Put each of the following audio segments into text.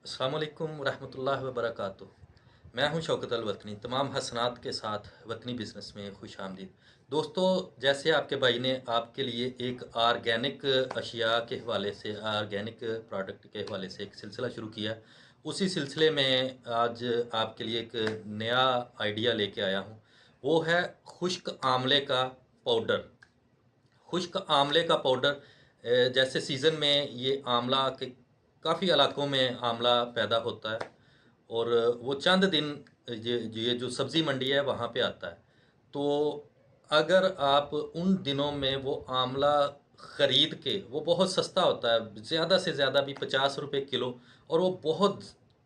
अस्सलाम वालेकुम रहमतुल्लाहि व बरकातुहू। मैं हूं शौकत अल वतनी। तमाम हसनात के साथ वतनी बिज़नेस में खुश आमदीद। दोस्तों, जैसे आपके भाई ने आपके लिए एक आर्गेनिक अशिया के हवाले से, आर्गेनिक प्रोडक्ट के हवाले से एक सिलसिला शुरू किया, उसी सिलसिले में आज आपके लिए एक नया आइडिया लेके आया हूं। वो है खुश्क आंवले का पाउडर। खुश्क आंवले का पाउडर, जैसे सीज़न में ये आंवला के काफ़ी इलाकों में आंवला पैदा होता है और वो चंद दिन ये जो सब्ज़ी मंडी है वहाँ पे आता है। तो अगर आप उन दिनों में वो आंवला ख़रीद के, वो बहुत सस्ता होता है, ज़्यादा से ज़्यादा भी 50 रुपए किलो, और वो बहुत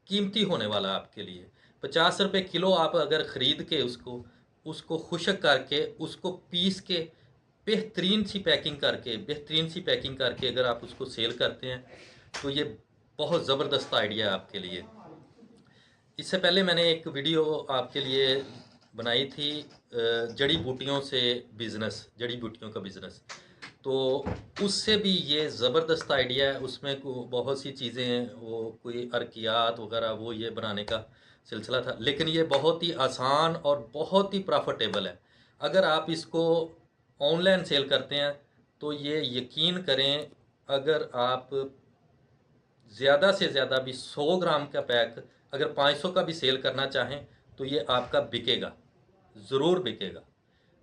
कीमती होने वाला है आपके लिए। 50 रुपए किलो आप अगर ख़रीद के उसको उसको खुश्क करके, उसको पीस के, बेहतरीन सी पैकिंग करके अगर आप उसको सेल करते हैं तो ये बहुत ज़बरदस्त आइडिया है आपके लिए। इससे पहले मैंने एक वीडियो आपके लिए बनाई थी, जड़ी बूटियों से बिज़नेस, जड़ी बूटियों का बिज़नेस। तो उससे भी ये ज़बरदस्त आइडिया है। उसमें बहुत सी चीज़ें, वो कोई अर्कियात वगैरह वो ये बनाने का सिलसिला था, लेकिन ये बहुत ही आसान और बहुत ही प्रॉफिटेबल है। अगर आप इसको ऑनलाइन सेल करते हैं तो ये यकीन करें, अगर आप ज़्यादा से ज़्यादा भी 100 ग्राम का पैक अगर 500 का भी सेल करना चाहें तो ये आपका बिकेगा, ज़रूर बिकेगा।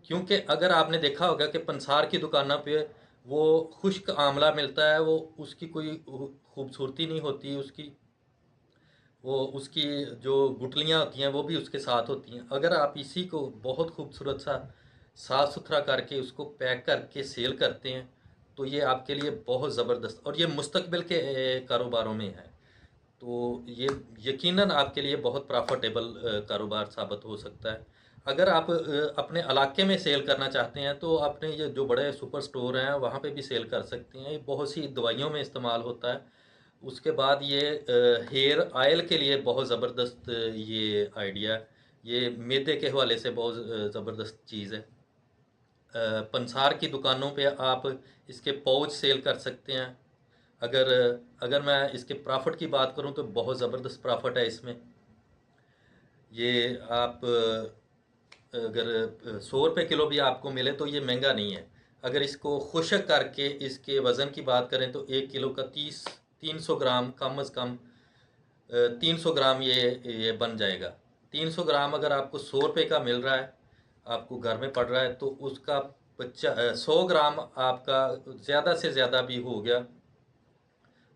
क्योंकि अगर आपने देखा होगा कि पंसार की दुकानों पे वो खुश्क आंवला मिलता है, वो उसकी कोई खूबसूरती नहीं होती उसकी, वो उसकी जो गुठलियाँ होती हैं वो भी उसके साथ होती हैं। अगर आप इसी को बहुत खूबसूरत सा साफ़ सुथरा करके उसको पैक करके सेल करते हैं तो ये आपके लिए बहुत ज़बरदस्त, और ये मुस्तकबिल के कारोबारों में है। तो ये यकीनन आपके लिए बहुत प्रॉफिटेबल कारोबार साबित हो सकता है। अगर आप अपने इलाके में सेल करना चाहते हैं तो अपने ये जो बड़े सुपर स्टोर हैं वहाँ पे भी सेल कर सकते हैं। ये बहुत सी दवाइयों में इस्तेमाल होता है। उसके बाद ये हेयर ऑयल के लिए बहुत ज़बरदस्त ये आइडिया है। ये मैदे के हवाले से बहुत ज़बरदस्त चीज़ है। पंसार की दुकानों पे आप इसके पाउच सेल कर सकते हैं। अगर अगर मैं इसके प्रॉफिट की बात करूं तो बहुत ज़बरदस्त प्रॉफिट है इसमें। ये आप अगर 100 रुपये किलो भी आपको मिले तो ये महंगा नहीं है। अगर इसको खुश्क करके इसके वज़न की बात करें तो 1 किलो का 300 ग्राम, कम अज़ कम 300 ग्राम ये बन जाएगा। 300 ग्राम अगर आपको 100 रुपये का मिल रहा है, आपको घर में पड़ रहा है, तो उसका 100 ग्राम आपका ज़्यादा से ज़्यादा भी हो गया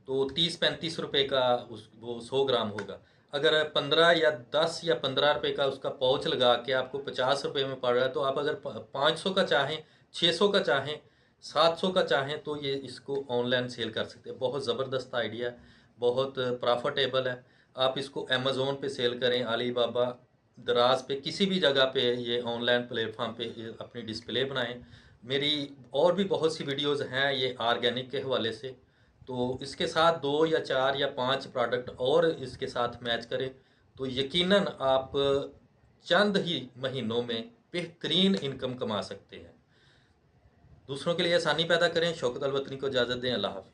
तो 30-35 रुपए का उस वो 100 ग्राम होगा। अगर 15 या 10 या 15 रुपए का उसका पाउच लगा के आपको 50 रुपए में पड़ रहा है, तो आप अगर 500 का चाहें, 600 का चाहें, 700 का चाहें तो ये इसको ऑनलाइन सेल कर सकते हैं। बहुत ज़बरदस्त आइडिया है, बहुत प्रॉफिटेबल है। आप इसको अमेज़ोन पे सेल करें, अलीबाबा, दराज पे, किसी भी जगह पे ये ऑनलाइन प्लेटफॉर्म पे ये अपनी डिस्प्ले बनाएं। मेरी और भी बहुत सी वीडियोज़ हैं ये ऑर्गेनिक के हवाले से। तो इसके साथ 2 या 4 या 5 प्रोडक्ट और इसके साथ मैच करें तो यकीनन आप चंद ही महीनों में बेहतरीन इनकम कमा सकते हैं। दूसरों के लिए आसानी पैदा करें। शौकत अल वतनी को इजाज़त दें। अल्लाह हाफ़िज़।